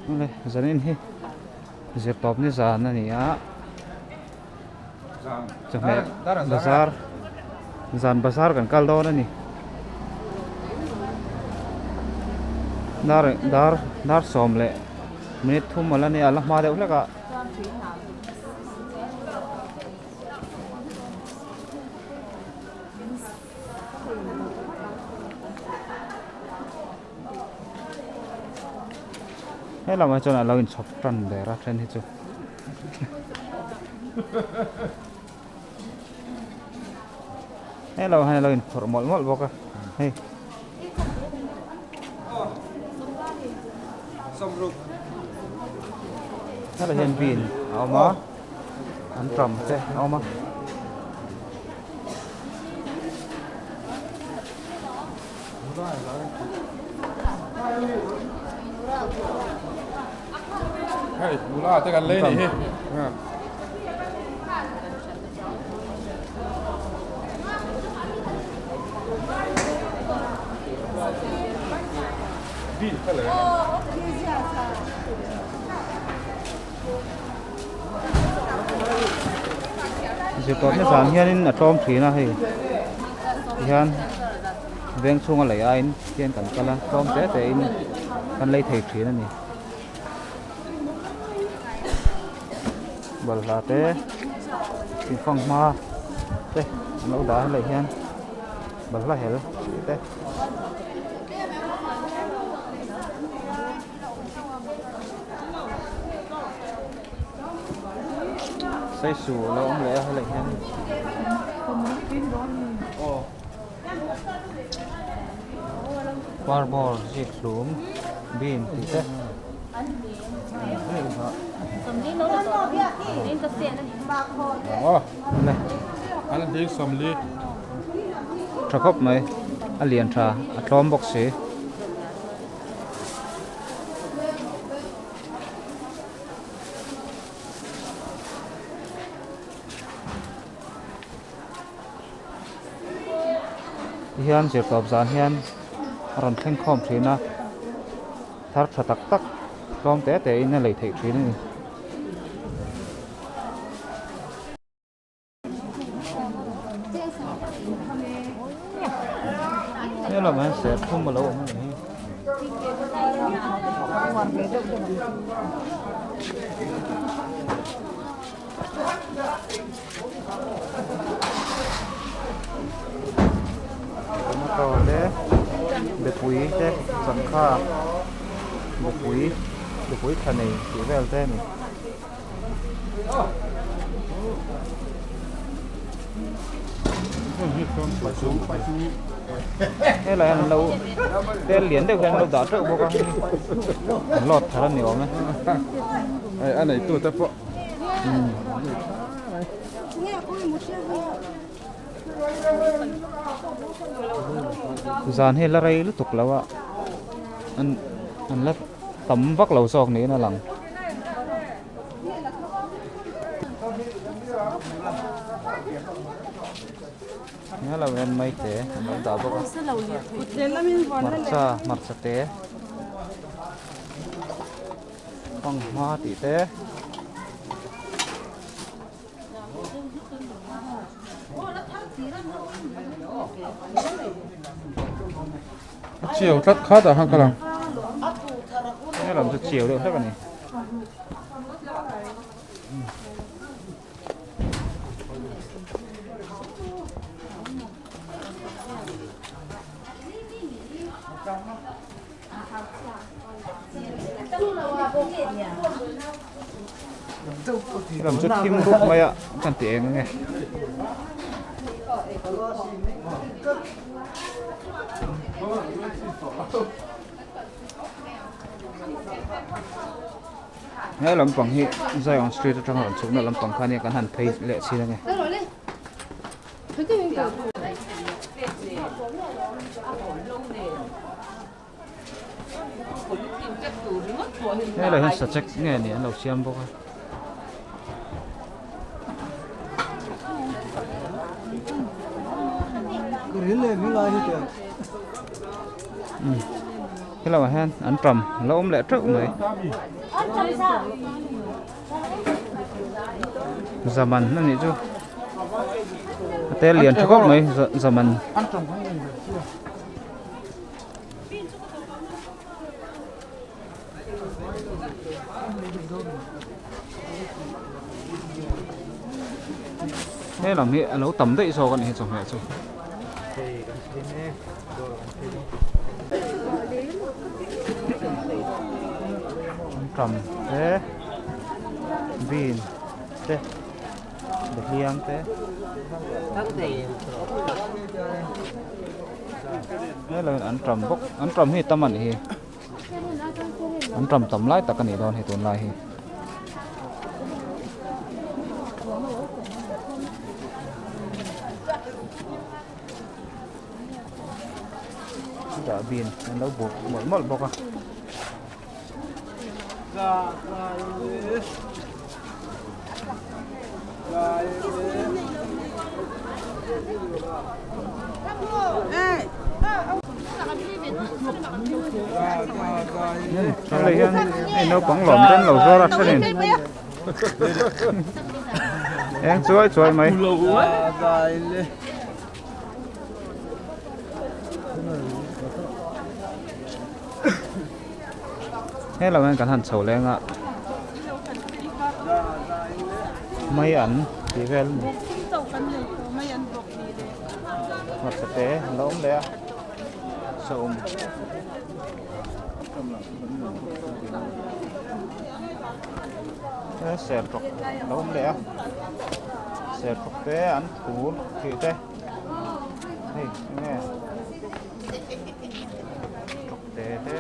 này dân in hi dẹp top này già nè nhỉ á chẳng mẹ bazar zan bazar kan kal do nè nhỉ dar som le minute thum mala ne Allah ma deu laka hay là mà cho là login shop trần để ra trend hết chưa hay login for mol boka hey hay là hiện pin áo má ăn trầm thế áo má hey mula ta kan le ni ha đi phảiเลยgiờ có cái sáng hiền ở trong thủy na hay hiền ven sông lấy ai hiền cảnh cala trong té té kan lấy thầy thủy na nè bal la té tin phong ma té lâu đá lấy hiền bal la hel té xây sủa là ông lẽ hay là hen barbor dịp lúm bin thì thế này anh đi xâm lý trà khóc này anh liền trà tróm bọc xí hiền dẹp tập giàn hiền rắn thanh khom thế na thar tak tak rom té té in lấy thầy thế này thế là mình sẽ không mà lâu mà tao để bụi thế sẵn kha bụi thằng này chỉ về thế này thế là anh lâu tên liền được anh lâu đá trợ vô con lọt thằng này nhiều mấy anh này tôi tập vợ dàn hay là ray lúc tục lâu ạ anh lắp tấm vắt lầu sọc này nó lằng nhớ là em mấy thế nó đào bốc mặt sa té bằng hoa tỷ té chiều rất khá ở hàng cái lòng nhớ làm được chiều được hết rồi này làm chút kim rút mấy ạ cần tiền nghe nghe làm bằng hi dài on street trong hòn xuống là làm bằng khai này cần hẳn thấy lệ xí này nghe là hơn sạch chắc nghe này đầu xem bốc cái là hen ăn trầm lâu ôm lẹ trước mới giờ mình nó nghĩ chứ té liền cho gốc mấy giờ mình thế là nghĩa nấu tẩm đấy rồi còn hết rồi mẹ rồi trầm thế vin thế được liang thế đây là ăn trầm bốc ăn trầm thì tâm ảnh thì ăn trầm tẩm lái tất cả này đòn thì tồn lại thì đã biên nấu bột mỗi một bọc à lấy cái nấu bóng lỏng trên lẩu rau ra thế này em chuối mấy thế là mình cẩn thận sầu lên ạ mấy ảnh thì về mặt sạch tế lốm đấy sầu thế sẹt trọc lốm đấy sẹt trọc tế ảnh thủ thì thế hey nghe trọc tế thế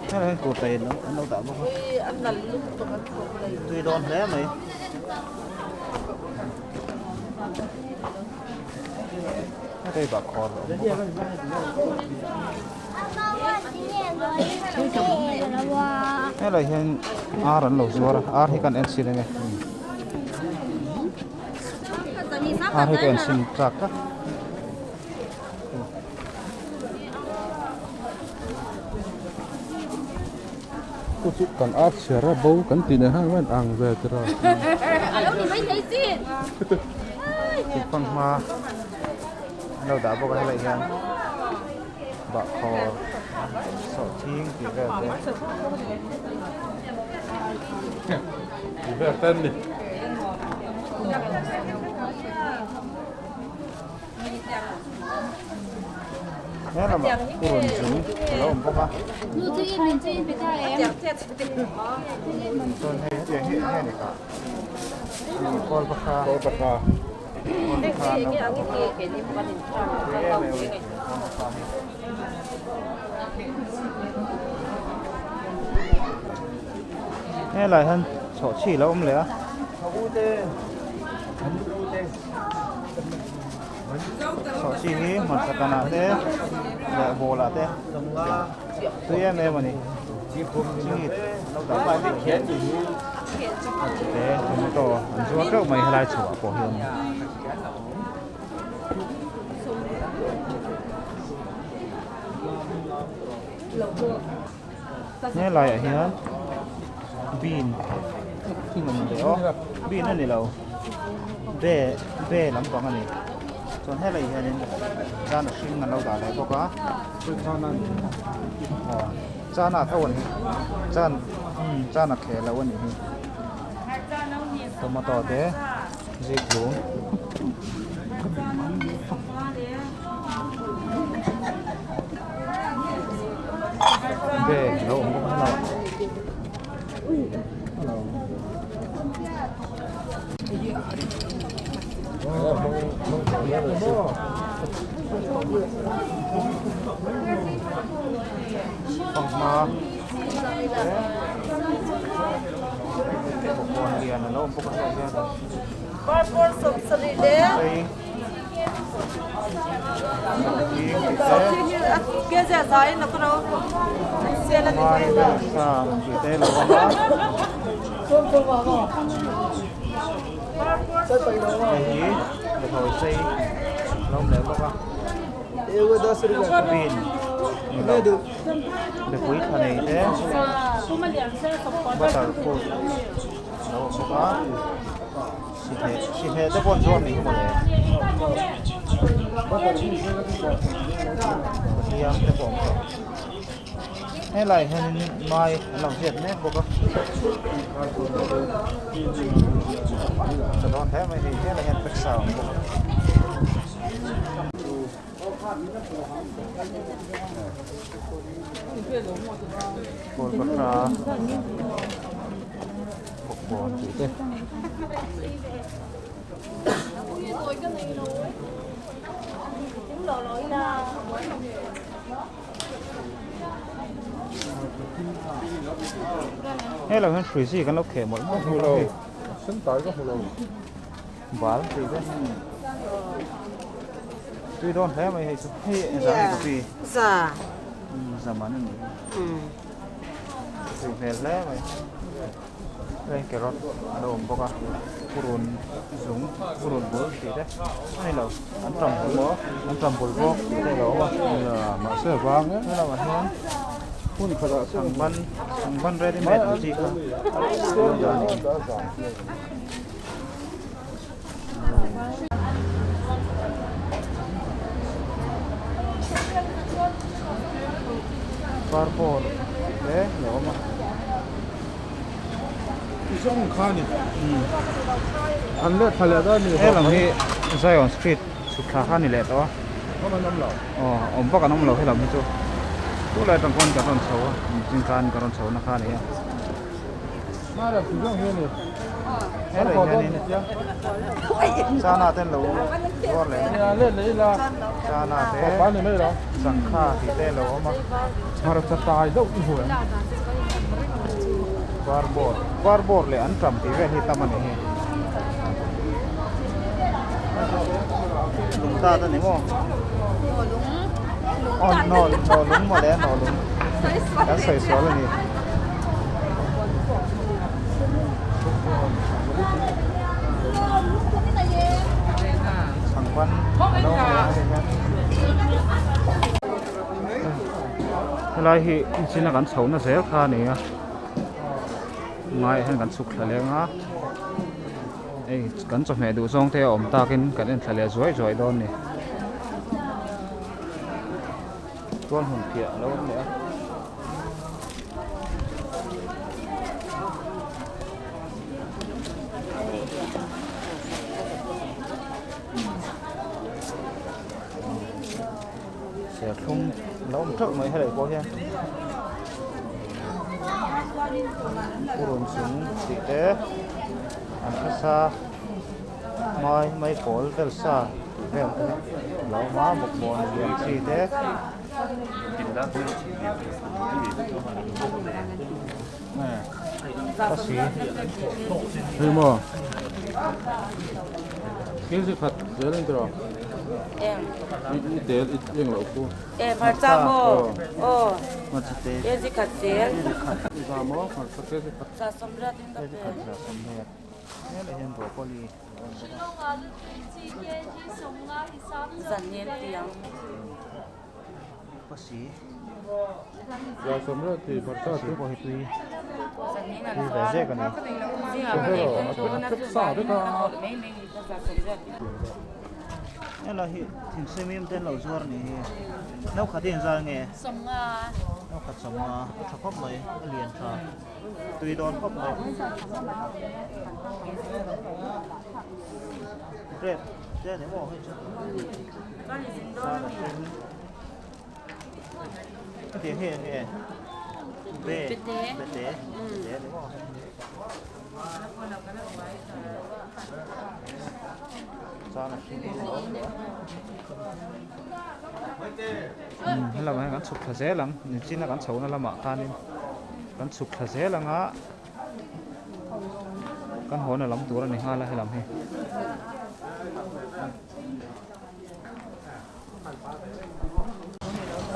thế là cột tiền nó đâu tạo không anh là lúc tụi anh tuy đòn thế mày đây bà con rồi thế là hiện ar ăn lẩu rùa ar thì cần ăn xin này ar thì cần xin trạc á cô chú còn áp xẻ ra bố cắn tiền này hai bên ăn về từ rồi thì con ma đâu đã bao cái này hen bạc kho sọ chiên thì về thế thì về tên đi thế là bạc cuốn trứng lâu không có tôi thấy tiền hiện này cả con bạc kha có tất cả nghe lại hơn sọ chỉ là ông lẽ sọ chỉ hi mặt sạc nát thế lại bồ là thế tuy em mà này chỉ lâu đã phải bị khiến gì thế chúng tôi ăn chúa trước mày lại chùa của hiền nghe lại ở hiền bean mình để ó bean này lâu về lắm có cái này còn hết là hiền nên ra được sinh là lâu đã lại có quá ra là thâu này ra là khé lâu này tomato thế dễ cuốn về lâu không có lâu con ma con liền là lâu không có lâu Purple subsidy đấy. Kia giờ dài nó có đâu. Xe là cái gì? Sao chỉ tên là con đó. Cái gì? Được hồi xây lông để có không? Pin. đây được quý thằng này thế bắt đầu cô đâu có chỉ hệ tới con ruộng này không phải đi ăn cái bỏng hay lại hay mai làm việc nhé cô cóจะโดนแท้ไม่ดีแค่อะไรเงี้ยเป็นสาวโกลปลาบกบอลจีเต้เฮ้ยเราเห็นฟรีซี่กันแล้วเข็มหมดไม่รู้เลยฉันตายก็หัวเราหวานฟรีได้tuy đón thế mày hay hay giá hay copy Dạ. Giá mà nó thì về lẽ mày đây cái rót đồ bọc à purun súng purun búa thì đấy này là ăn trầm búa ăn trầm búa búa đây là mà sữa vàng á đây là mà hơn phun khởi động thằng ban ready made gì cơ Carbon, đấy, hiểu không ạ? Cái trong khan nhỉ? Ăn lết thay lết đó nhỉ? Thế làm gì? Zion Street, sụp khá khan nhỉ lết đó? Nó là năm lẩu. Ông bác cả năm lẩu hay làm gì chứ? Tôi lại thằng con cả con xấu, chính khan cả con xấu nó khan này. Mà là chủ trong hiên nhỉ? Thế là nhà này. Sao nào tên lẩu? Con này. Nhà lên đấy là. Sao nào thế? Bán này mấy đó? Sang kha thì tên lẩu mà. Mà là chặt tài đâu cũng hồi. Barbor le an tram ti ve hi taman hi. Lung ta ta ni mo. No lung mo le no lung. Đã soi xóa rồi nè. Thằng quan đâu mà cái này thì chỉ là gắn xấu nó dễ kha này á. Ngay hay gắn sụp lại ngã, ấy gắn cho mẹ đủ xong theo ông ta cái gắn lại rồi đòn này, con hùng kia lâu nữa, sẽ không lâu trước mới hay để có hen. Purun súng thì thế ăn cái sa mai mấy cối del sa về lão má một bọn liền gì thế nè có gì Thì mà cái gì phật dễ lên rồi. Em. Ít để ít yên lộc cô. Em phải sao mô? mà chỉ thế Em gì khát xế. Ra mó phật cái gì phật. Sa sâm ra tin cái tập gì là xong hết thế là hiện broccoli dần nhiên tiếng. có gì Ra sớm rồi thì phật ra chỉ có hết tùy Dần nhiên là tùy về dễ cái này gì mà thế mình rồi nó cấp xả đấy cả. mình sa sâm ra. nên là hiện xem em tên lẩu ruột này nấu khá tiền ra nghe Sông nấu khá sống cho khóc mấy liền cho tùy đón khóc mấy Great, thế để bỏ hết chưa? Sao là cái tiếng hiện này về để để bỏ sao là hay là mấy cái sụp thở dễ lắm, chỉ là cái xấu nó là mạ tan đi, cái sụp thở dễ là ngã, cái hố này lắm tuổi này hai là hay làm gì?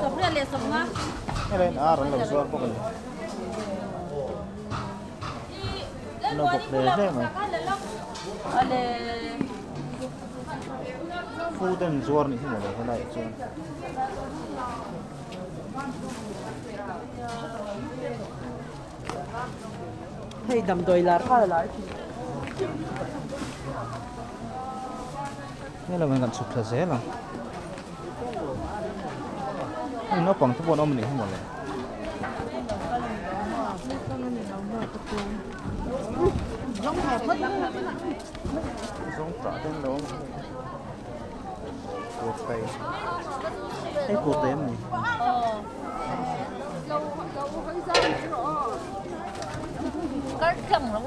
Sống ra liền sống á. Cái này rồi lẩu ruột bốc này, lẩu bốc để thế mà, phu tên ruột này thì một cái này chứ, Hay đầm đồi là khá là lại. Ini lah dengan sukses saya lah. Ini no pang tu pun om ni semua le. Giống trả tên đâu. Cột tay. Cái cột tay này. Cái chồng lắm.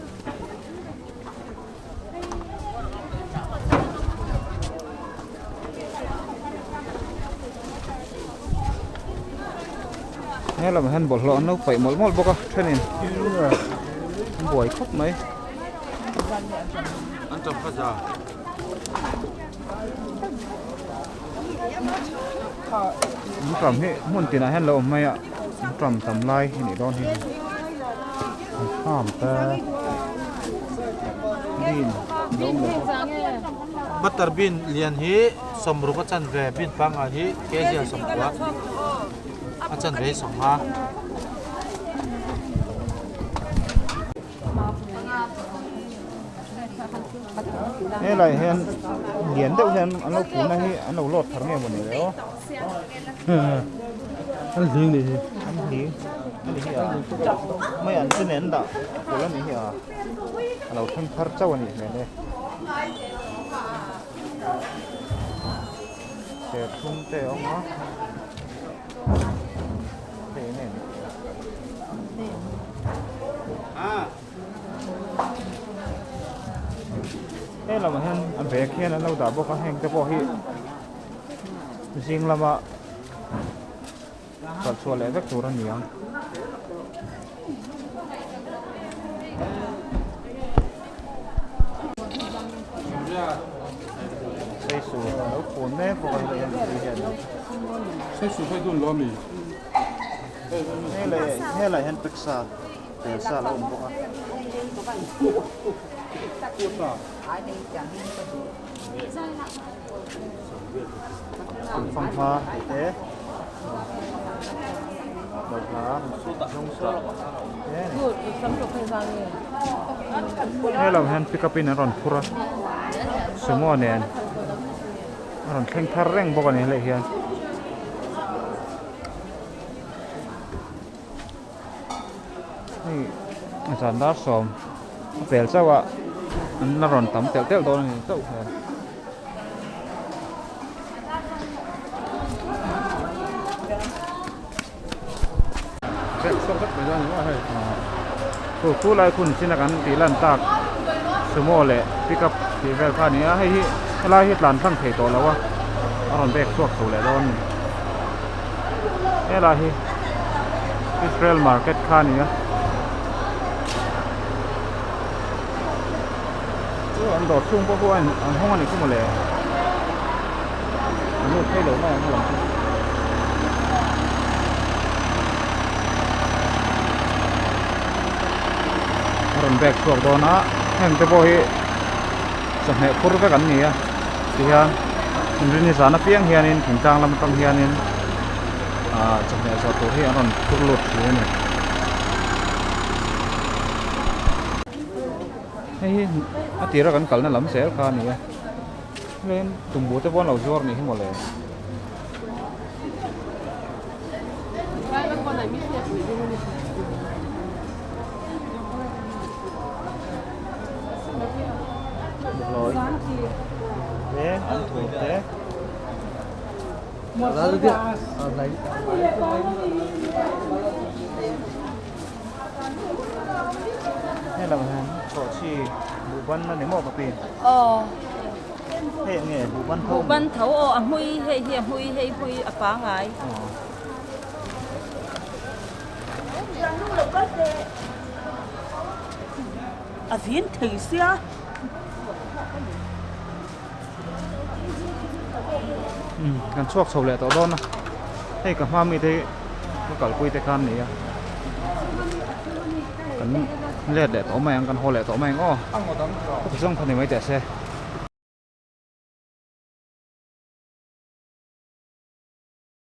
Nghe là hắn bỏ lọ nó phải mol bốc à, thế nên buổi khóc mấy. Ăn chậm phát ra. Những cảm hệ muốn tiền hắn lâu mấy ạ, trầm tầm lai này đón hi. Cảm ta. Din, đâu nữa. Butter bean lian hi somru ka chan ve bin panga hi kezia somwa a chan ve somha Nghe lại hen điển đâu hen anh lâu cuốn này anh lâu lọt thằng nghe một người đó. Ăn riêng đi. Anh đi à? Mấy anh xin nén đã, của anh đi à? Lâu thân thar cháu anh đi này. Để thung tè ông á. Thế này. Thế là mà hen anh về kia là lâu đã bốc có hành cái bộ hi. Riêng là mà còn xua lẽ vết chỗ ra nhiều. Xây sủ nấu cuốn đấy, có cái gì vậy? Xây sủ phải đun lò mì. Thế là hen pizza, pizza là ổn bốc à? Phong pha thế, đậu lá, rong sọ, thế này là hen pick up in aron pura, semua nen, aron keng thareng bukan yang leh hian. Ni asan dar som, pel sawa, aron tam tel tel do ni tau. Xong rất thời gian nữa hay. Khu lại kun xin là cái tỷ lần tạc sumo lệ pick up thì về pha này hay lại hết lần thăng thể tổ là wa còn về suốt số lệ đó này là Israel market khan này anh đổ xuống bao anh không anh không lệ anh nuôi thay đổi này anh làm run back suak do na heng te bo hi sahne khur ve kan ni a ti hian rin sana piang hian in thingtang lam tang hian in sahne sa to hi anon khur lut hi ni hei atira kan kalna lam sel kha ni a len tumbu te bon lo jor ni hi mo le rồi thế ăn thử thế Ra được chưa? Lấy. hay là chỗ chi bù văn nó nếu một cái tiền hệ nghề bù văn thâu Ban thấu à hui à phá ngài. À viên thử xia.กันช่วงโซเล่ต่อต้นนะให้กับมามีที่ก็กัดคุยแต่กันนี่กันเล็ดเด็ดต่อแมงกันโหเล่ต่อแมงอ้อก็ส่งคนนี้ไม่แต่เซ่